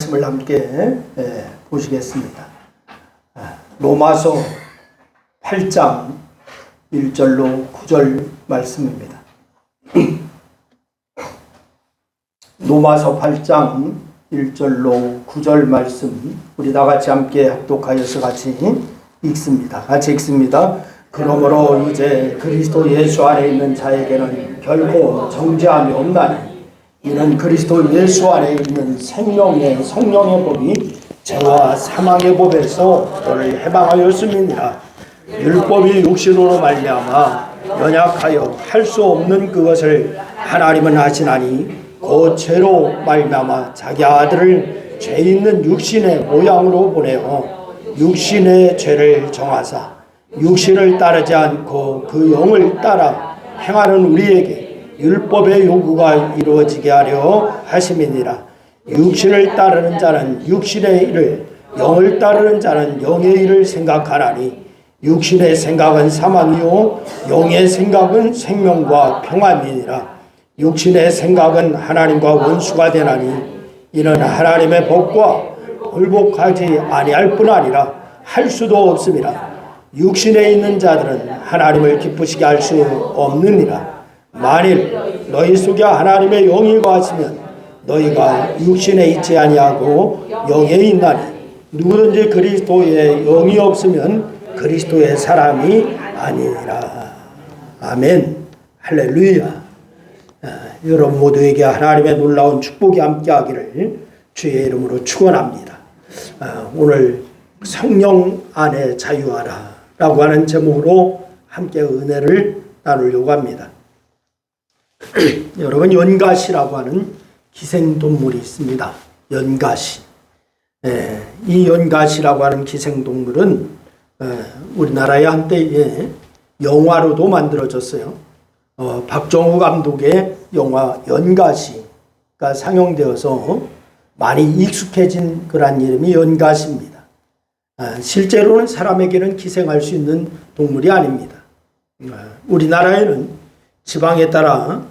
말씀을 함께 보시겠습니다. 로마서 8장 1절로 9절 말씀입니다. 로마서 8장 1절로 9절 말씀 우리 다 같이 함께 합독하여서 같이 읽습니다. 같이 읽습니다. 그러므로 이제 그리스도 예수 안에 있는 자에게는 결코 정죄함이 없나니 이는 그리스도 예수 안에 있는 생명의 성령의 법이 죄와 사망의 법에서 너를 해방하였음이니라. 율법이 육신으로 말미암아 연약하여 할 수 없는 그것을 하나님은 하시나니 그 죄로 말미암아 자기 아들을 죄 있는 육신의 모양으로 보내어 육신의 죄를 정하사 육신을 따르지 않고 그 영을 따라 행하는 우리에게 율법의 요구가 이루어지게 하려 하심이니라. 육신을 따르는 자는 육신의 일을, 영을 따르는 자는 영의 일을 생각하나니 육신의 생각은 사망이요 영의 생각은 생명과 평안이니라. 육신의 생각은 하나님과 원수가 되나니 이는 하나님의 법과 굴복하지 아니할 뿐 아니라 할 수도 없음이라. 육신에 있는 자들은 하나님을 기쁘시게 할 수 없느니라. 만일 너희 속에 하나님의 영이 거하시면 너희가 육신에 있지 아니하고 영에 있나니 누구든지 그리스도의 영이 없으면 그리스도의 사람이 아니니라. 아멘. 할렐루야. 여러분 모두에게 하나님의 놀라운 축복이 함께하기를 주의 이름으로 축원합니다. 오늘 성령 안에 자유하라 라고 하는 제목으로 함께 은혜를 나누려고 합니다. 여러분, 연가시라고 하는 기생동물이 있습니다. 연가시. 이 연가시라고 하는 기생동물은 우리나라에 한때 영화로도 만들어졌어요. 박정우 감독의 영화 연가시가 상영되어서 많이 익숙해진 그런 이름이 연가시입니다. 실제로는 사람에게는 기생할 수 있는 동물이 아닙니다. 우리나라에는 지방에 따라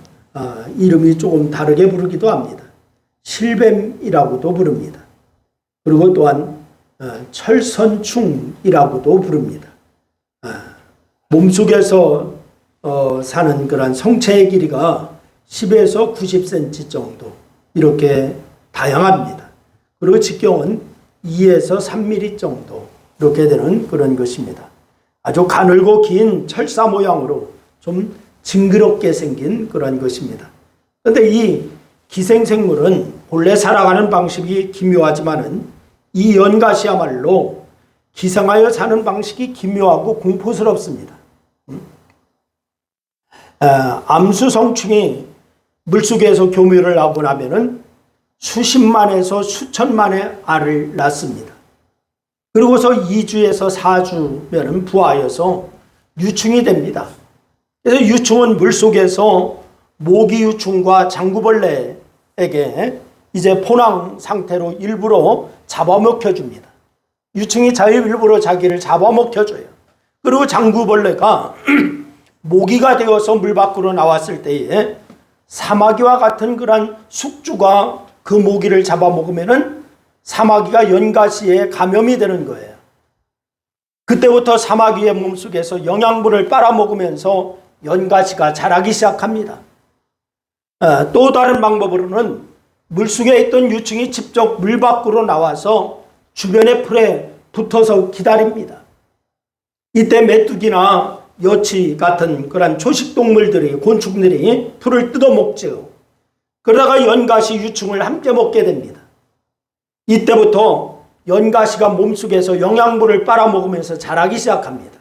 이름이 조금 다르게 부르기도 합니다. 실뱀이라고도 부릅니다. 그리고 또한 철선충이라고도 부릅니다. 몸속에서 사는 그런 성체의 길이가 10에서 90cm 정도 이렇게 다양합니다. 그리고 직경은 2에서 3mm 정도 이렇게 되는 그런 것입니다. 아주 가늘고 긴 철사 모양으로 좀 징그럽게 생긴 그런 것입니다. 그런데 이 기생생물은 본래 살아가는 방식이 기묘하지만은 이 연가시야말로 기생하여 사는 방식이 기묘하고 공포스럽습니다. 암수성충이 물속에서 교미를 하고 나면은 수십만에서 수천만의 알을 낳습니다. 그리고서 2주에서 4주면은 부화하여서 유충이 됩니다. 그래서 유충은 물속에서 모기유충과 장구벌레에게 이제 포낭 상태로 일부러 잡아먹혀줍니다. 유충이 일부러 자기를 잡아먹혀줘요. 그리고 장구벌레가 모기가 되어서 물 밖으로 나왔을 때에 사마귀와 같은 그런 숙주가 그 모기를 잡아먹으면은 사마귀가 연가시에 감염이 되는 거예요. 그때부터 사마귀의 몸속에서 영양분을 빨아먹으면서 연가시가 자라기 시작합니다. 또 다른 방법으로는 물속에 있던 유충이 직접 물 밖으로 나와서 주변의 풀에 붙어서 기다립니다. 이때 메뚜기나 여치 같은 그런 초식동물들이, 곤충들이 풀을 뜯어먹죠. 그러다가 연가시 유충을 함께 먹게 됩니다. 이때부터 연가시가 몸속에서 영양분을 빨아먹으면서 자라기 시작합니다.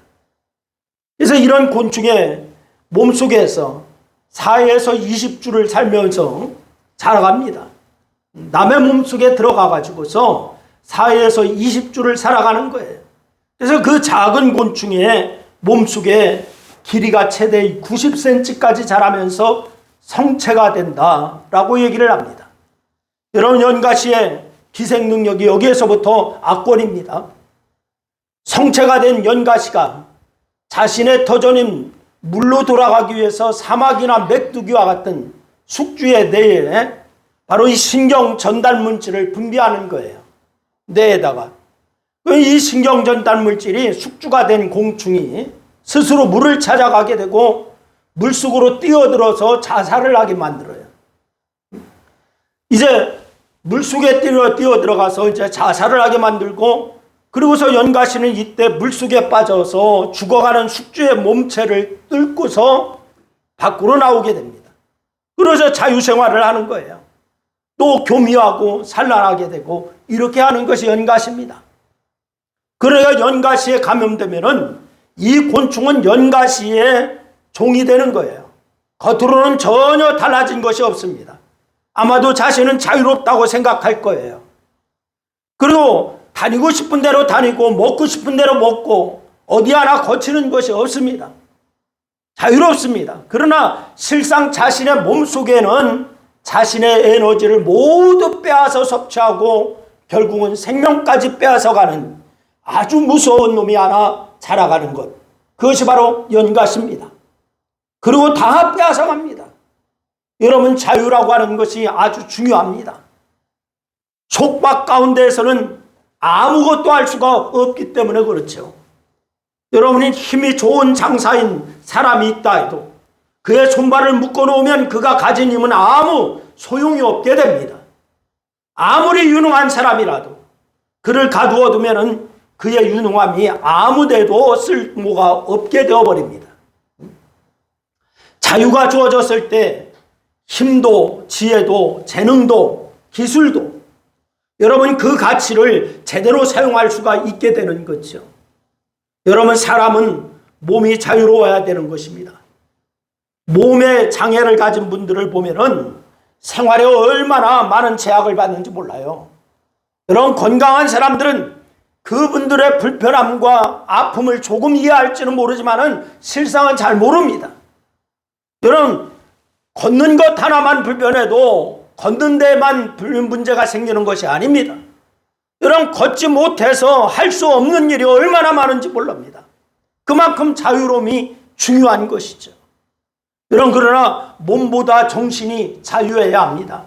그래서 이런 곤충의 몸속에서 4에서 20주를 살면서 자라갑니다. 남의 몸속에 들어가가지고서 4에서 20주를 살아가는 거예요. 그래서 그 작은 곤충의 몸속에 길이가 최대 90cm까지 자라면서 성체가 된다라고 얘기를 합니다. 여러분, 연가시의 기생 능력이 여기에서부터 압권입니다. 성체가 된 연가시가 자신의 터전인 물로 돌아가기 위해서 사마귀나 메뚜기와 같은 숙주의 뇌에 바로 이 신경 전달 물질을 분비하는 거예요. 뇌에다가. 이 신경 전달 물질이 숙주가 된 공충이 스스로 물을 찾아가게 되고 물속으로 뛰어들어서 자살을 하게 만들어요. 이제 물속에 뛰어들어가서 이제 자살을 하게 만들고, 그리고서 연가시는 이때 물속에 빠져서 죽어가는 숙주의 몸체를 뚫고서 밖으로 나오게 됩니다. 그래서 자유생활을 하는 거예요. 또 교미하고 산란하게 되고 이렇게 하는 것이 연가시입니다. 그래야 연가시에 감염되면은 이 곤충은 연가시의 종이 되는 거예요. 겉으로는 전혀 달라진 것이 없습니다. 아마도 자신은 자유롭다고 생각할 거예요. 그리고 다니고 싶은 대로 다니고 먹고 싶은 대로 먹고 어디 하나 거치는 것이 없습니다. 자유롭습니다. 그러나 실상 자신의 몸속에는 자신의 에너지를 모두 빼앗아 섭취하고 결국은 생명까지 빼앗아가는 아주 무서운 놈이 하나 자라가는 것. 그것이 바로 연가시입니다. 그리고 다 빼앗아갑니다. 여러분, 자유라고 하는 것이 아주 중요합니다. 속박 가운데에서는 아무것도 할 수가 없기 때문에 그렇죠. 여러분이 힘이 좋은 장사인 사람이 있다 해도 그의 손발을 묶어놓으면 그가 가진 힘은 아무 소용이 없게 됩니다. 아무리 유능한 사람이라도 그를 가두어두면 그의 유능함이 아무데도 쓸모가 없게 되어버립니다. 자유가 주어졌을 때 힘도 지혜도 재능도 기술도 여러분 그 가치를 제대로 사용할 수가 있게 되는 거죠. 여러분, 사람은 몸이 자유로워야 되는 것입니다. 몸에 장애를 가진 분들을 보면은 생활에 얼마나 많은 제약을 받는지 몰라요. 여러분, 건강한 사람들은 그분들의 불편함과 아픔을 조금 이해할지는 모르지만은 실상은 잘 모릅니다. 여러분, 걷는 것 하나만 불편해도 걷는 데만 문제가 생기는 것이 아닙니다. 여러분, 걷지 못해서 할 수 없는 일이 얼마나 많은지 모릅니다. 그만큼 자유로움이 중요한 것이죠. 여러분, 그러나 몸보다 정신이 자유해야 합니다.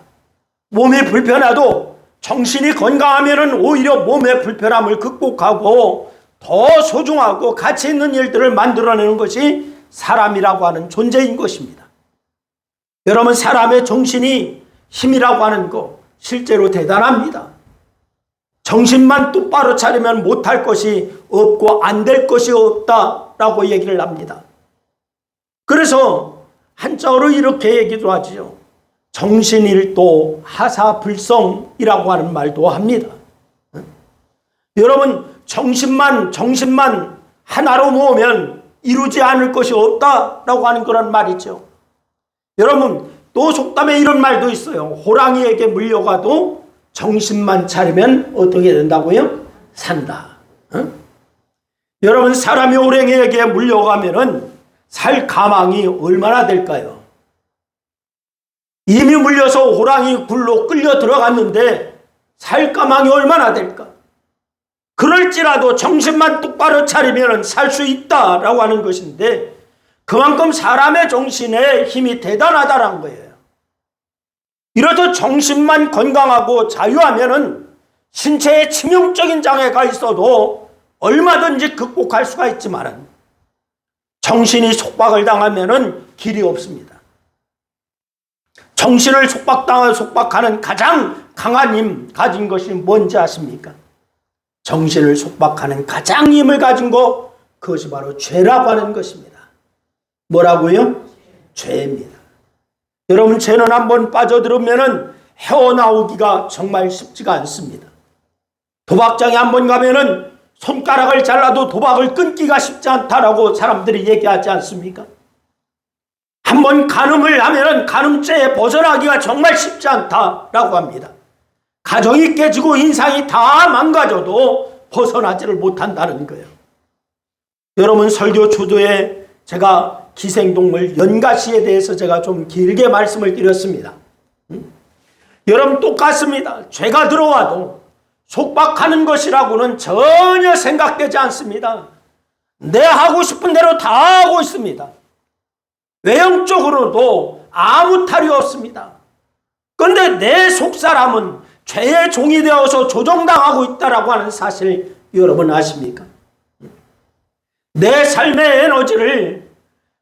몸이 불편해도 정신이 건강하면 오히려 몸의 불편함을 극복하고 더 소중하고 가치 있는 일들을 만들어내는 것이 사람이라고 하는 존재인 것입니다. 여러분, 사람의 정신이 힘이라고 하는 거 실제로 대단합니다. 정신만 똑바로 차리면 못할 것이 없고 안 될 것이 없다라고 얘기를 합니다. 그래서 한자어로 이렇게 얘기도 하지요. 정신일도 하사불성이라고 하는 말도 합니다. 여러분, 정신만 하나로 모으면 이루지 않을 것이 없다라고 하는 그런 말이죠. 여러분, 또 속담에 이런 말도 있어요. 호랑이에게 물려가도 정신만 차리면 어떻게 된다고요? 산다. 여러분, 사람이 호랑이에게 물려가면은 살 가망이 얼마나 될까요? 이미 물려서 호랑이 굴로 끌려 들어갔는데 살 가망이 얼마나 될까? 그럴지라도 정신만 똑바로 차리면 살 수 있다라고 하는 것인데 그만큼 사람의 정신의 힘이 대단하다는 거예요. 이렇듯 정신만 건강하고 자유하면은 신체에 치명적인 장애가 있어도 얼마든지 극복할 수가 있지만은 정신이 속박을 당하면은 길이 없습니다. 정신을 속박하는 가장 강한 힘 가진 것이 뭔지 아십니까? 정신을 속박하는 가장 힘을 가진 것, 그것이 바로 죄라고 하는 것입니다. 뭐라고요? 죄입니다. 여러분, 죄는 한번 빠져들으면은 헤어나오기가 정말 쉽지가 않습니다. 도박장에 한번 가면은 손가락을 잘라도 도박을 끊기가 쉽지 않다라고 사람들이 얘기하지 않습니까? 한번 간음을 하면은 간음죄에 벗어나기가 정말 쉽지 않다라고 합니다. 가정이 깨지고 인상이 다 망가져도 벗어나지를 못한다는 거예요. 여러분, 설교 초조에 제가 기생동물 연가시에 대해서 제가 좀 길게 말씀을 드렸습니다. 여러분, 똑같습니다. 죄가 들어와도 속박하는 것이라고는 전혀 생각되지 않습니다. 내 하고 싶은 대로 다 하고 있습니다. 외형적으로도 아무 탈이 없습니다. 그런데 내 속사람은 죄의 종이 되어서 조종당하고 있다라고 하는 사실 여러분 아십니까? 내 삶의 에너지를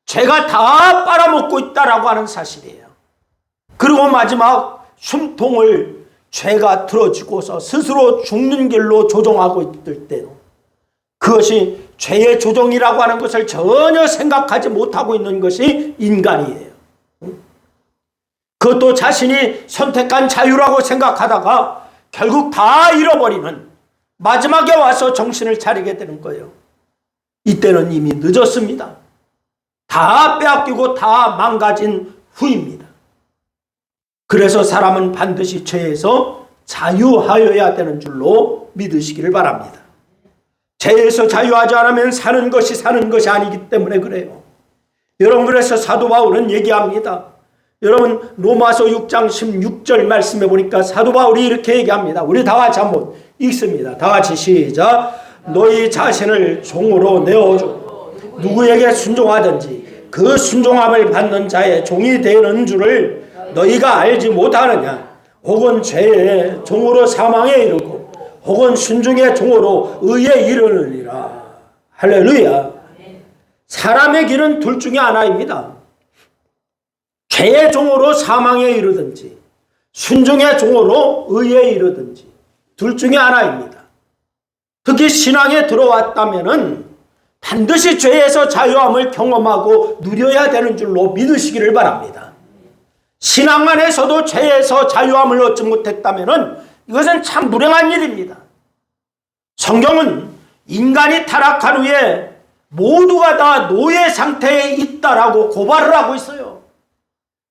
죄가 다 빨아먹고 있다라고 하는 사실이에요. 그리고 마지막 숨통을 죄가 틀어주고서 스스로 죽는 길로 조종하고 있을 때도 그것이 죄의 조종이라고 하는 것을 전혀 생각하지 못하고 있는 것이 인간이에요. 그것도 자신이 선택한 자유라고 생각하다가 결국 다 잃어버리는, 마지막에 와서 정신을 차리게 되는 거예요. 이때는 이미 늦었습니다. 다 빼앗기고 다 망가진 후입니다. 그래서 사람은 반드시 죄에서 자유하여야 되는 줄로 믿으시기를 바랍니다. 죄에서 자유하지 않으면 사는 것이 아니기 때문에 그래요. 여러분, 그래서 사도 바울은 얘기합니다. 여러분, 로마서 6장 16절 말씀해 보니까 사도 바울이 이렇게 얘기합니다. 우리 다 같이 한번 읽습니다. 다 같이 시작. 너희 자신을 종으로 내어주고 누구에게 순종하든지 그 순종함을 받는 자의 종이 되는 줄을 너희가 알지 못하느냐. 혹은 죄의 종으로 사망에 이르고 혹은 순종의 종으로 의에 이르느니라. 할렐루야. 사람의 길은 둘 중에 하나입니다. 죄의 종으로 사망에 이르든지 순종의 종으로 의에 이르든지 둘 중에 하나입니다. 특히 신앙에 들어왔다면은 반드시 죄에서 자유함을 경험하고 누려야 되는 줄로 믿으시기를 바랍니다. 신앙 안에서도 죄에서 자유함을 얻지 못했다면은 이것은 참 불행한 일입니다. 성경은 인간이 타락한 후에 모두가 다 노예 상태에 있다라고 고발을 하고 있어요.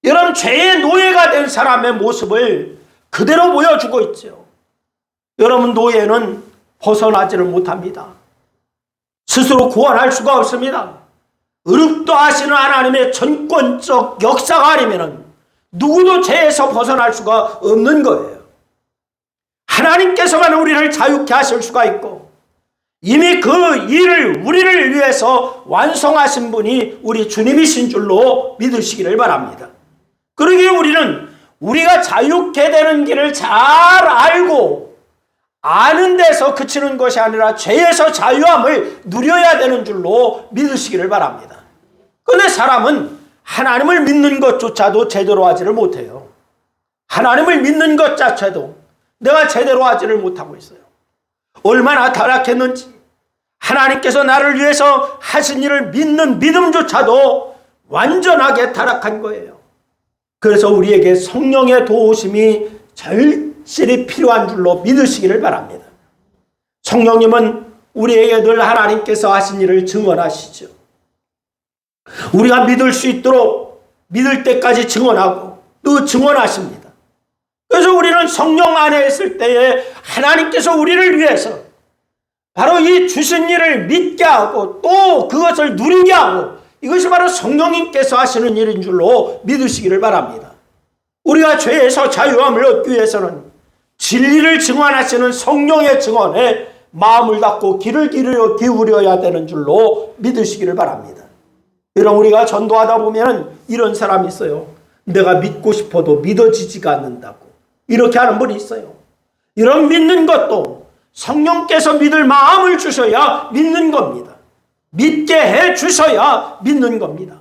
여러분, 죄의 노예가 된 사람의 모습을 그대로 보여주고 있죠. 여러분, 노예는 벗어나지를 못합니다. 스스로 구원할 수가 없습니다. 의롭다 하시는 하나님의 전권적 역사가 아니면 누구도 죄에서 벗어날 수가 없는 거예요. 하나님께서만 우리를 자유케 하실 수가 있고 이미 그 일을 우리를 위해서 완성하신 분이 우리 주님이신 줄로 믿으시기를 바랍니다. 그러기에 우리는 우리가 자유케 되는 길을 잘 알고 아는 데서 그치는 것이 아니라 죄에서 자유함을 누려야 되는 줄로 믿으시기를 바랍니다. 그런데 사람은 하나님을 믿는 것조차도 제대로 하지를 못해요. 하나님을 믿는 것 자체도 내가 제대로 하지를 못하고 있어요. 얼마나 타락했는지, 하나님께서 나를 위해서 하신 일을 믿는 믿음조차도 완전하게 타락한 거예요. 그래서 우리에게 성령의 도우심이 절실히 필요한 줄로 믿으시기를 바랍니다. 성령님은 우리에게 늘 하나님께서 하신 일을 증언하시죠. 우리가 믿을 수 있도록 믿을 때까지 증언하고 또 증언하십니다. 그래서 우리는 성령 안에 있을 때에 하나님께서 우리를 위해서 바로 이 주신 일을 믿게 하고 또 그것을 누리게 하고, 이것이 바로 성령님께서 하시는 일인 줄로 믿으시기를 바랍니다. 우리가 죄에서 자유함을 얻기 위해서는 진리를 증언하시는 성령의 증언에 마음을 닫고 귀를 기울여야 되는 줄로 믿으시기를 바랍니다. 여러분, 우리가 전도하다 보면 이런 사람이 있어요. 내가 믿고 싶어도 믿어지지가 않는다고 이렇게 하는 분이 있어요. 이런 믿는 것도 성령께서 믿을 마음을 주셔야 믿는 겁니다. 믿게 해 주셔야 믿는 겁니다.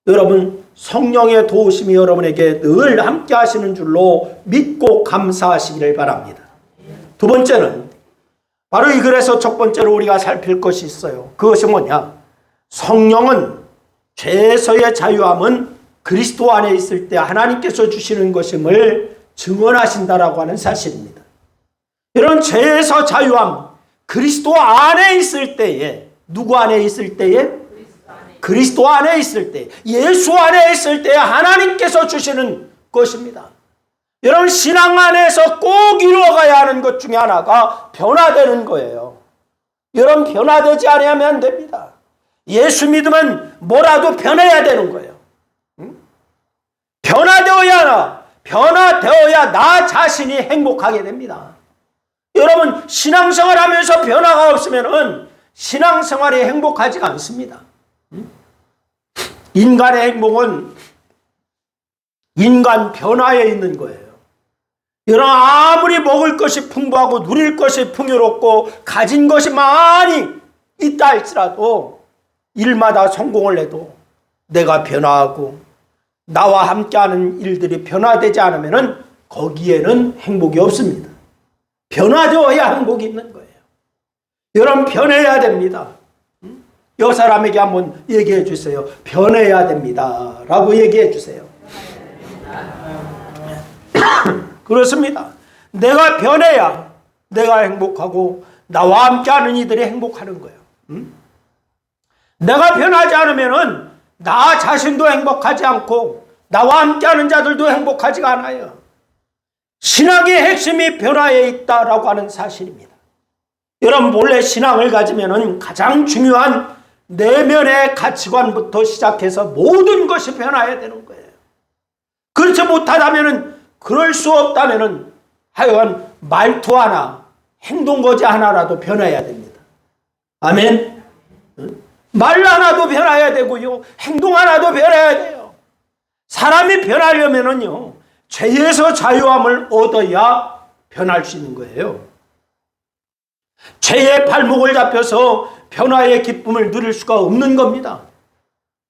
여러분, 성령의 도우심이 여러분에게 늘 함께 하시는 줄로 믿고 감사하시기를 바랍니다. 두 번째는 바로 이 글에서 첫 번째로 우리가 살필 것이 있어요. 그것이 뭐냐? 성령은 죄에서의 자유함은 그리스도 안에 있을 때 하나님께서 주시는 것임을 증언하신다라고 하는 사실입니다. 이런 죄에서 자유함, 그리스도 안에 있을 때에, 누구 안에 있을 때에? 그리스도 안에 있을 때, 예수 안에 있을 때에 하나님께서 주시는 것입니다. 여러분, 신앙 안에서 꼭 이루어가야 하는 것 중에 하나가 변화되는 거예요. 여러분, 변화되지 않으면 안 됩니다. 예수 믿으면 뭐라도 변해야 되는 거예요. 변화되어야 나 자신이 행복하게 됩니다. 여러분, 신앙생활 하면서 변화가 없으면 신앙생활이 행복하지가 않습니다. 인간의 행복은 인간 변화에 있는 거예요. 여러분, 아무리 먹을 것이 풍부하고 누릴 것이 풍요롭고 가진 것이 많이 있다 할지라도 일마다 성공을 해도 내가 변화하고 나와 함께하는 일들이 변화되지 않으면 거기에는 행복이 없습니다. 변화되어야 행복이 있는 거예요. 여러분, 변해야 됩니다. 여 사람에게 한번 얘기해 주세요. 변해야 됩니다 라고 얘기해 주세요. 그렇습니다. 내가 변해야 내가 행복하고 나와 함께하는 이들이 행복하는 거예요. 내가 변하지 않으면 나 자신도 행복하지 않고 나와 함께하는 자들도 행복하지가 않아요. 신앙의 핵심이 변화에 있다라고 하는 사실입니다. 여러분, 본래 신앙을 가지면 가장 중요한 내면의 가치관부터 시작해서 모든 것이 변화해야 되는 거예요. 그렇지 못하다면, 그럴 수 없다면 하여간 말투 하나, 행동거지 하나라도 변해야 됩니다. 아멘. 말 하나도 변해야 되고요, 행동 하나도 변해야 돼요. 사람이 변하려면요, 죄에서 자유함을 얻어야 변할 수 있는 거예요. 죄의 발목을 잡혀서 변화의 기쁨을 누릴 수가 없는 겁니다.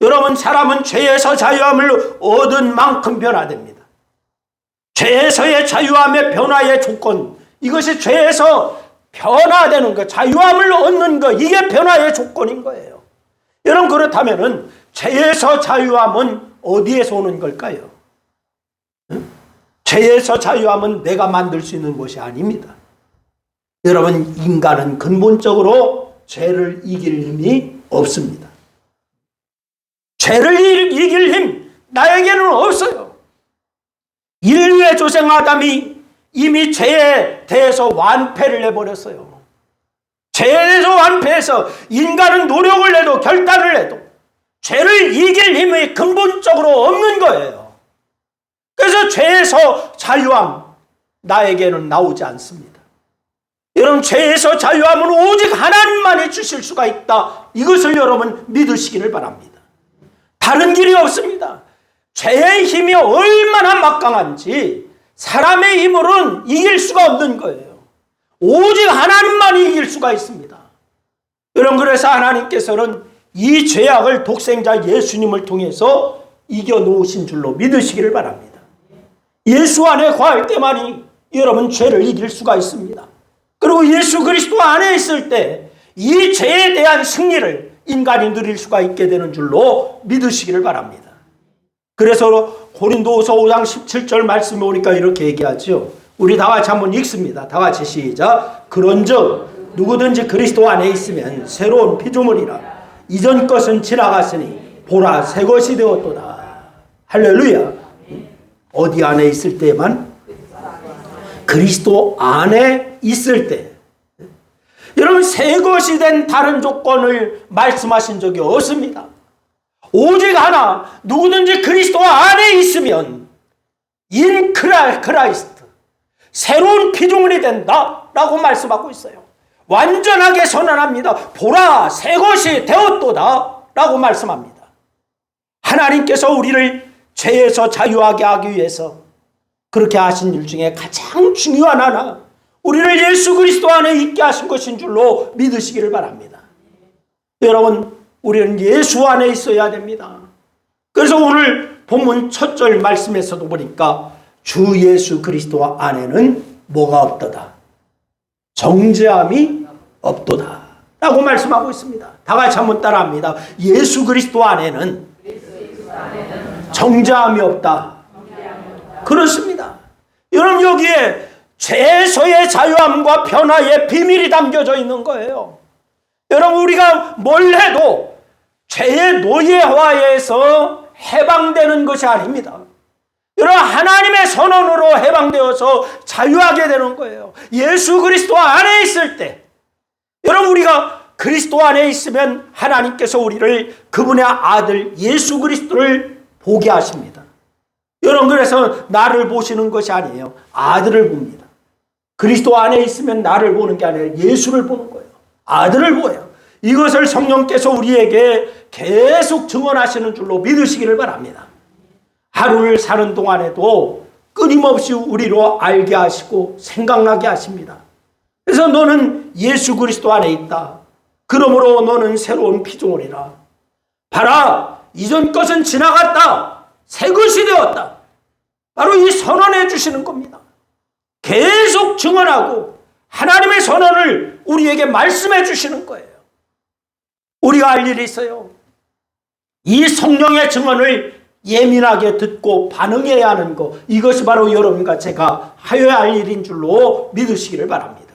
여러분, 사람은 죄에서 자유함을 얻은 만큼 변화됩니다. 죄에서의 자유함의 변화의 조건, 이것이 죄에서 변화되는 것, 자유함을 얻는 것, 이게 변화의 조건인 거예요. 여러분, 그렇다면 죄에서 자유함은 어디에서 오는 걸까요? 죄에서 자유함은 내가 만들 수 있는 것이 아닙니다. 여러분, 인간은 근본적으로 죄를 이길 힘이 없습니다. 죄를 이길 힘, 나에게는 없어요. 인류의 조상 아담이 이미 죄에 대해서 완패를 해버렸어요. 죄에 대해서 완패해서 인간은 노력을 해도 결단을 해도 죄를 이길 힘이 근본적으로 없는 거예요. 그래서 죄에서 자유함, 나에게는 나오지 않습니다. 여러분, 죄에서 자유함은 오직 하나님만이 주실 수가 있다, 이것을 여러분 믿으시기를 바랍니다. 다른 길이 없습니다. 죄의 힘이 얼마나 막강한지 사람의 힘으로는 이길 수가 없는 거예요. 오직 하나님만이 이길 수가 있습니다. 여러분, 그래서 하나님께서는 이 죄악을 독생자 예수님을 통해서 이겨놓으신 줄로 믿으시기를 바랍니다. 예수 안에 거할 때만이 여러분 죄를 이길 수가 있습니다. 그리고 예수 그리스도 안에 있을 때 이 죄에 대한 승리를 인간이 누릴 수가 있게 되는 줄로 믿으시기를 바랍니다. 그래서 고린도후서 5장 17절 말씀에 오니까 이렇게 얘기하죠. 우리 다 같이 한번 읽습니다. 다 같이 시작. 그런즉 누구든지 그리스도 안에 있으면 새로운 피조물이라. 이전 것은 지나갔으니 보라 새 것이 되었도다. 할렐루야. 어디 안에 있을 때만? 그리스도 안에 있을 때. 여러분, 새 것이 된 다른 조건을 말씀하신 적이 없습니다. 오직 하나, 누구든지 그리스도 안에 있으면 in Christ, 새로운 피조물이 된다라고 말씀하고 있어요. 완전하게 선언합니다. 보라, 새 것이 되었도다 라고 말씀합니다. 하나님께서 우리를 죄에서 자유하게 하기 위해서 그렇게 하신 일 중에 가장 중요한 하나, 우리를 예수 그리스도 안에 있게 하신 것인 줄로 믿으시기를 바랍니다. 여러분, 우리는 예수 안에 있어야 됩니다. 그래서 오늘 본문 첫 절 말씀에서도 보니까 주 예수 그리스도 안에는 뭐가 없도다? 정죄함이 없도다 라고 말씀하고 있습니다. 다 같이 한번 따라합니다. 예수 그리스도 안에는 정죄함이 없다. 그렇습니다. 여러분, 여기에 죄에서의 자유함과 변화의 비밀이 담겨져 있는 거예요. 여러분, 우리가 뭘 해도 죄의 노예화에서 해방되는 것이 아닙니다. 여러분, 하나님의 선언으로 해방되어서 자유하게 되는 거예요. 예수 그리스도 안에 있을 때, 여러분, 우리가 그리스도 안에 있으면 하나님께서 우리를 그분의 아들 예수 그리스도를 보게 하십니다. 여러분, 그래서 나를 보시는 것이 아니에요. 아들을 봅니다. 그리스도 안에 있으면 나를 보는 게 아니라 예수를 보는 거예요. 아들을 보여요. 이것을 성령께서 우리에게 계속 증언하시는 줄로 믿으시기를 바랍니다. 하루를 사는 동안에도 끊임없이 우리로 알게 하시고 생각나게 하십니다. 그래서 너는 예수 그리스도 안에 있다. 그러므로 너는 새로운 피조물이라. 봐라, 이전 것은 지나갔다. 새 것이 되었다. 바로 이 선언해 주시는 겁니다. 계속 증언하고 하나님의 선언을 우리에게 말씀해 주시는 거예요. 우리가 할 일이 있어요. 이 성령의 증언을 예민하게 듣고 반응해야 하는 것, 이것이 바로 여러분과 제가 하여야 할 일인 줄로 믿으시기를 바랍니다.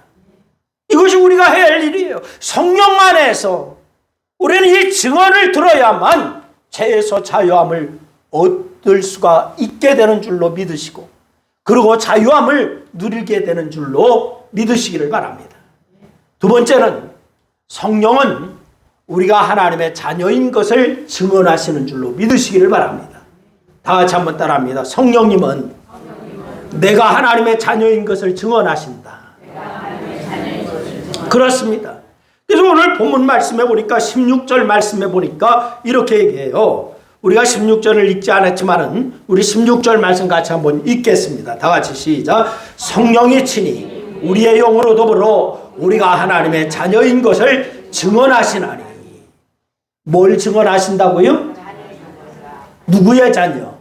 이것이 우리가 해야 할 일이에요. 성령 안에서 우리는 이 증언을 들어야만 죄에서 자유함을 얻을 수가 있게 되는 줄로 믿으시고, 그리고 자유함을 누리게 되는 줄로 믿으시기를 바랍니다. 두 번째는, 성령은 우리가 하나님의 자녀인 것을 증언하시는 줄로 믿으시기를 바랍니다. 다 같이 한번 따라합니다. 성령님은 내가 하나님의 자녀인 것을 증언하신다. 그렇습니다. 그래서 오늘 본문 말씀해 보니까 16절 말씀해 보니까 이렇게 얘기해요. 우리가 16절을 읽지 않았지만은 우리 16절 말씀 같이 한번 읽겠습니다. 다 같이 시작. 성령이 친히 우리의 영으로 더불어 우리가 하나님의 자녀인 것을 증언하시나니. 뭘 증언하신다고요? 누구의 자녀?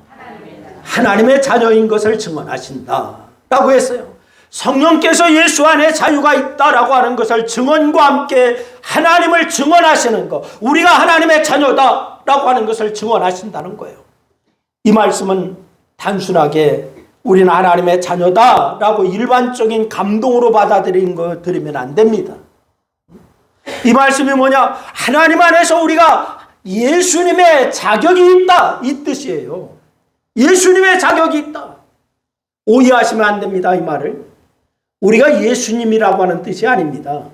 하나님의 자녀인 것을 증언하신다 라고 했어요. 성령께서 예수 안에 자유가 있다라고 하는 것을 증언과 함께 하나님을 증언하시는 것, 우리가 하나님의 자녀다라고 하는 것을 증언하신다는 거예요. 이 말씀은 단순하게 우리는 하나님의 자녀다라고 일반적인 감동으로 받아들이는 거 들으면 안 됩니다. 이 말씀이 뭐냐? 하나님 안에서 우리가 예수님의 자격이 있다, 이 뜻이에요. 예수님의 자격이 있다. 오해하시면 안 됩니다, 이 말을. 우리가 예수님이라고 하는 뜻이 아닙니다.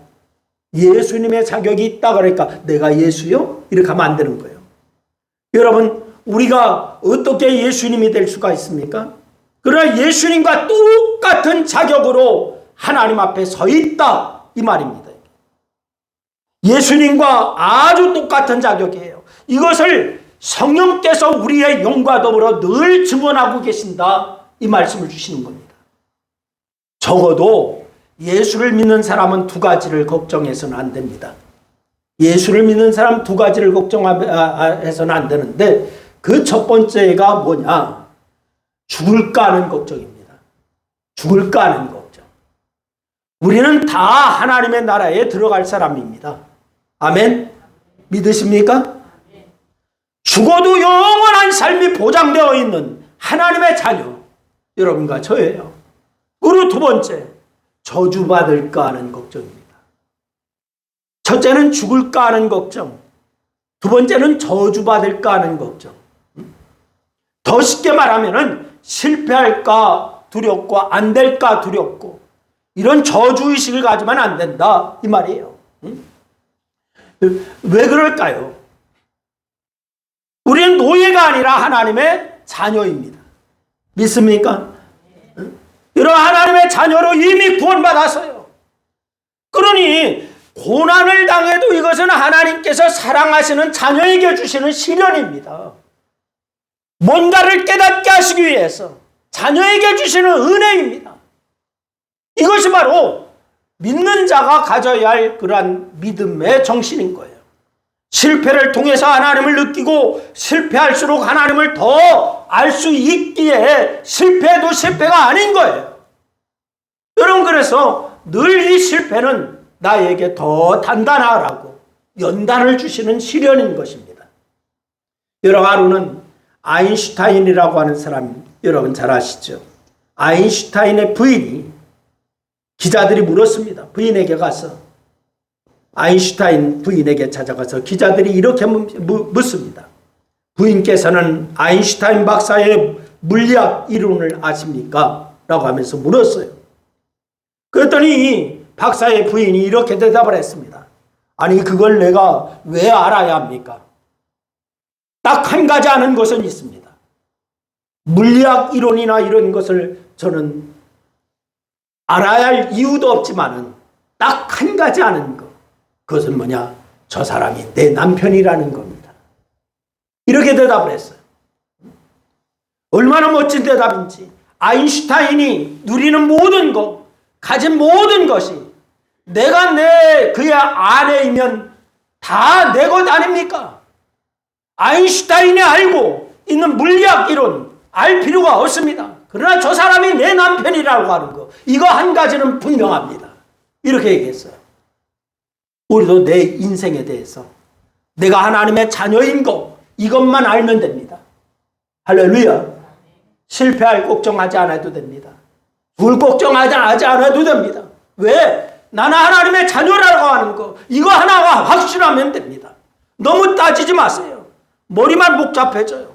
예수님의 자격이 있다 그러니까 내가 예수요? 이렇게 하면 안 되는 거예요. 여러분, 우리가 어떻게 예수님이 될 수가 있습니까? 그러나 예수님과 똑같은 자격으로 하나님 앞에 서 있다, 이 말입니다. 예수님과 아주 똑같은 자격이에요. 이것을 성령께서 우리의 영과 더불어 늘 증언하고 계신다, 이 말씀을 주시는 겁니다. 적어도 예수를 믿는 사람은 두 가지를 걱정해서는 안 됩니다. 예수를 믿는 사람 두 가지를 걱정해서는 안 되는데, 그 첫 번째가 뭐냐? 죽을까 하는 걱정입니다. 죽을까 하는 걱정. 우리는 다 하나님의 나라에 들어갈 사람입니다. 아멘? 믿으십니까? 죽어도 영원한 삶이 보장되어 있는 하나님의 자녀, 여러분과 저예요. 그리고 두 번째, 저주받을까 하는 걱정입니다. 첫째는 죽을까 하는 걱정, 두 번째는 저주받을까 하는 걱정. 더 쉽게 말하면 실패할까 두렵고 안 될까 두렵고, 이런 저주의식을 가지면 안 된다, 이 말이에요. 왜 그럴까요? 우리는 노예가 아니라 하나님의 자녀입니다. 믿습니까? 이런 하나님의 자녀로 이미 구원받았어요. 그러니 고난을 당해도 이것은 하나님께서 사랑하시는 자녀에게 주시는 시련입니다. 뭔가를 깨닫게 하시기 위해서 자녀에게 주시는 은혜입니다. 이것이 바로 믿는 자가 가져야 할 그러한 믿음의 정신인 거예요. 실패를 통해서 하나님을 느끼고 실패할수록 하나님을 더 알 수 있기에 실패도 실패가 아닌 거예요. 여러분, 그래서 늘 이 실패는 나에게 더 단단하라고 연단을 주시는 시련인 것입니다. 여러분, 하루는 아인슈타인이라고 하는 사람 여러분 잘 아시죠? 아인슈타인의 부인이, 기자들이 물었습니다. 부인에게 가서, 아인슈타인 부인에게 찾아가서 기자들이 이렇게 묻습니다. 부인께서는 아인슈타인 박사의 물리학 이론을 아십니까? 라고 하면서 물었어요. 그랬더니 박사의 부인이 이렇게 대답을 했습니다. 아니, 그걸 내가 왜 알아야 합니까? 딱 한 가지 아는 것은 있습니다. 물리학 이론이나 이런 것을 저는 알아야 할 이유도 없지만은 딱 한 가지 아는 것, 그것은 뭐냐? 저 사람이 내 남편이라는 겁니다. 이렇게 대답을 했어요. 얼마나 멋진 대답인지. 아인슈타인이 누리는 모든 것, 가진 모든 것이 내가 그의 아내이면 다 내 것 아닙니까? 아인슈타인이 알고 있는 물리학 이론 알 필요가 없습니다. 그러나 저 사람이 내 남편이라고 하는 거, 이거 한 가지는 분명합니다. 이렇게 얘기했어요. 우리도 내 인생에 대해서 내가 하나님의 자녀인 거, 이것만 알면 됩니다. 할렐루야. 실패할 걱정하지 않아도 됩니다. 죽을 걱정하지 않아도 됩니다. 왜? 나는 하나님의 자녀라고 하는 거, 이거 하나가 확실하면 됩니다. 너무 따지지 마세요. 머리만 복잡해져요.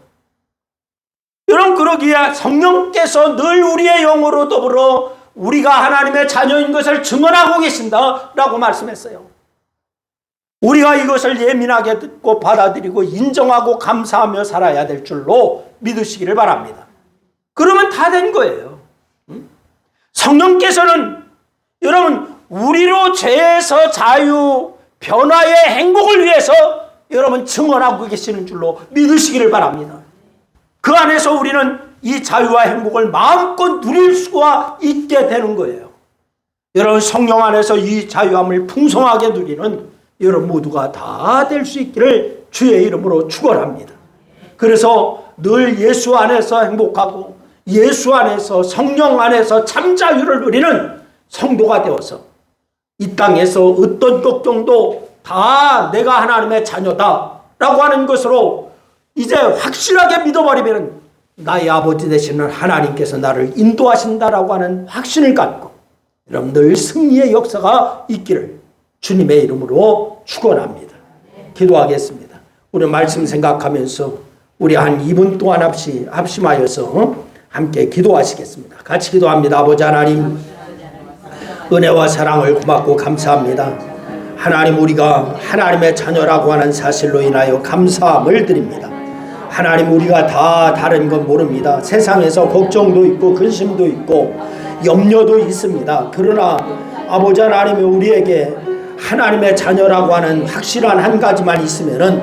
여러분, 그러기에 성령께서 늘 우리의 영으로 더불어 우리가 하나님의 자녀인 것을 증언하고 계신다라고 말씀했어요. 우리가 이것을 예민하게 듣고 받아들이고 인정하고 감사하며 살아야 될 줄로 믿으시기를 바랍니다. 그러면 다 된 거예요. 성령께서는 여러분 우리로 죄에서 자유, 변화의 행복을 위해서 여러분 증언하고 계시는 줄로 믿으시기를 바랍니다. 그 안에서 우리는 이 자유와 행복을 마음껏 누릴 수가 있게 되는 거예요. 여러분, 성령 안에서 이 자유함을 풍성하게 누리는 여러분 모두가 다 될 수 있기를 주의 이름으로 축원합니다. 그래서 늘 예수 안에서 행복하고 예수 안에서, 성령 안에서 참 자유를 누리는 성도가 되어서 이 땅에서 어떤 걱정도 다 내가 하나님의 자녀다라고 하는 것으로 이제 확실하게 믿어버리면 나의 아버지 되시는 하나님께서 나를 인도하신다라고 하는 확신을 갖고 여러분 늘 승리의 역사가 있기를 주님의 이름으로 축원합니다. 기도하겠습니다. 우리 말씀 생각하면서 우리 한 2분 동안 합심하여서 함께 기도하시겠습니다. 같이 기도합니다. 아버지 하나님, 은혜와 사랑을 고맙고 감사합니다. 하나님, 우리가 하나님의 자녀라고 하는 사실로 인하여 감사함을 드립니다. 하나님, 우리가 다 다른 건 모릅니다. 세상에서 걱정도 있고 근심도 있고 염려도 있습니다. 그러나 아버지 하나님이 우리에게 하나님의 자녀라고 하는 확실한 한 가지만 있으면은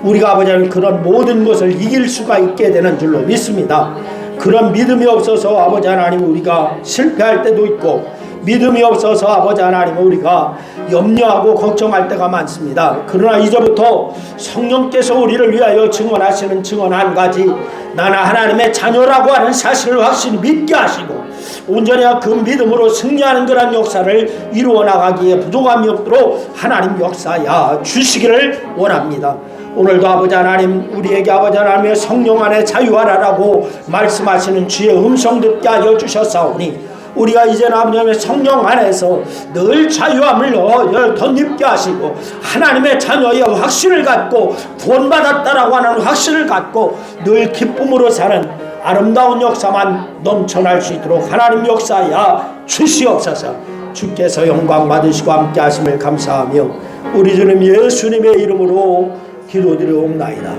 우리가 아버지 하나님 그런 모든 것을 이길 수가 있게 되는 줄로 믿습니다. 그런 믿음이 없어서 아버지 하나님 우리가 실패할 때도 있고, 믿음이 없어서 아버지 하나님 우리가 염려하고 걱정할 때가 많습니다. 그러나 이제부터 성령께서 우리를 위하여 증언하시는 증언 한 가지, 나는 하나님의 자녀라고 하는 사실을 확실히 믿게 하시고 온전히 그 믿음으로 승리하는 그런 역사를 이루어 나가기에 부족함이 없도록 하나님 역사야 주시기를 원합니다. 오늘도 아버지 하나님 우리에게 아버지 하나님의 성령 안에 자유하라라고 말씀하시는 주의 음성 듣게 하여 주셨사오니 우리가 이제는 아버지의 성령 안에서 늘 자유함을 덧입게 하시고 하나님의 자녀의 확신을 갖고 구원받았다라고 하는 확신을 갖고 늘 기쁨으로 사는 아름다운 역사만 넘쳐날 수 있도록 하나님 역사야 주시옵소서. 주께서 영광 받으시고 함께 하심을 감사하며 우리 주님 예수님의 이름으로 기도드리옵나이다.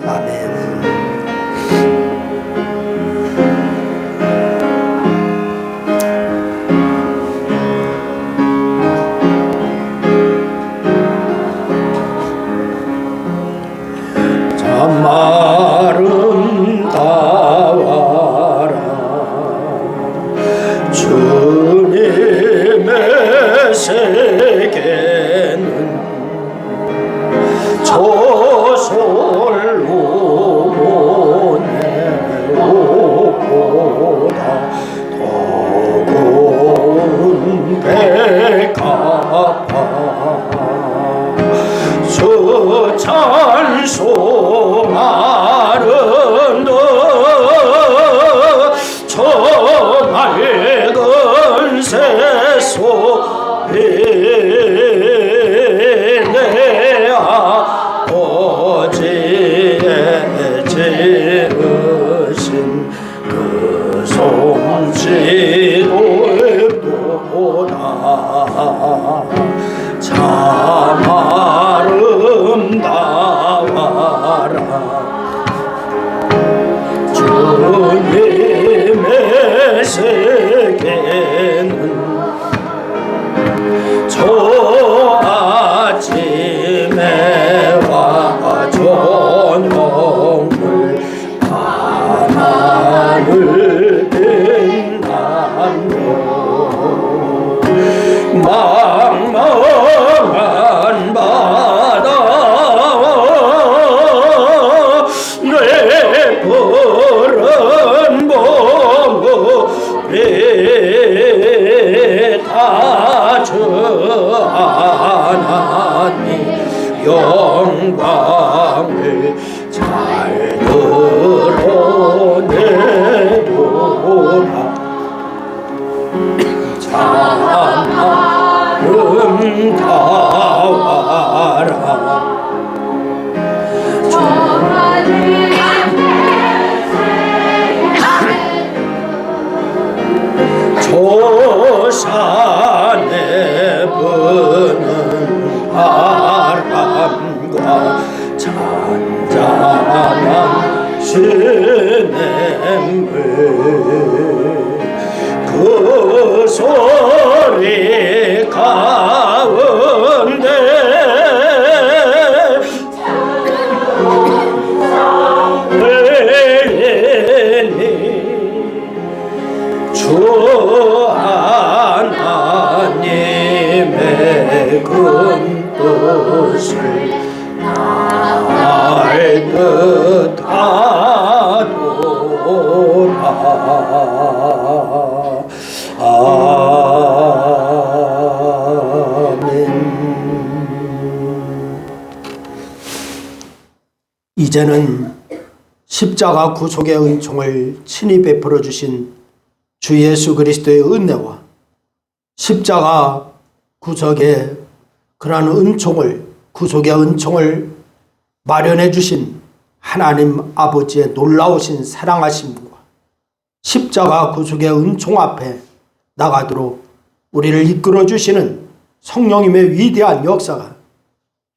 아멘. 참 아름다워라 주님의 세계는 저솔로 모네 옷보다 더 고운 백합화 저 찬송하는 저 맑은 새소리 내 아버지의 지으신 그 솜씨돌보다 참 아름다워라 주님의 세계는 저 아침에 와 저녁을 하나 주 하나님 영광을 잘 드러내보라. 참 아름다워라. 저 산에 부는 바람과 잔잔한 시냇물 그 소리 가운데 주 하나님의 큰 뜻을 알 듯하도다. 아멘. 이제는 십자가 구속의 은총을 친히 베풀어 주신 주 예수 그리스도의 은혜와 십자가 구속의 그러한 은총을, 구속의 은총을 마련해 주신 하나님 아버지의 놀라우신 사랑하심과 십자가 구속의 은총 앞에 나가도록 우리를 이끌어 주시는 성령님의 위대한 역사가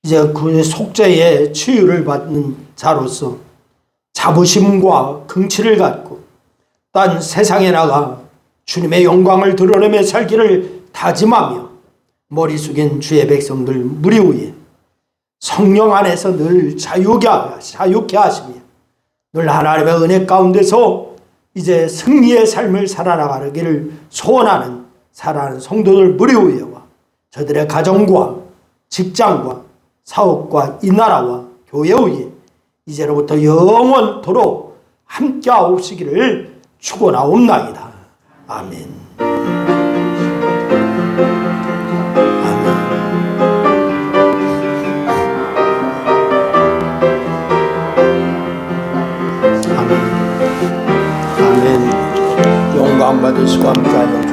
이제 그 속죄의 치유를 받는 자로서 자부심과 긍치를 갖고 딴 세상에 나가 주님의 영광을 드러내며 살기를 다짐하며 머리 숙인 주의 백성들 무리 위에 성령 안에서 늘 자유케 하시며 늘 하나님의 은혜 가운데서 이제 승리의 삶을 살아나가기를 소원하는 사랑하는 성도들 무리 위에와 저들의 가정과 직장과 사업과 이 나라와 교회 위에 이제로부터 영원토록 함께하옵시기를 축원하옵나이다. 아멘. 아멘. 아멘. 영광 받으시고 함께하여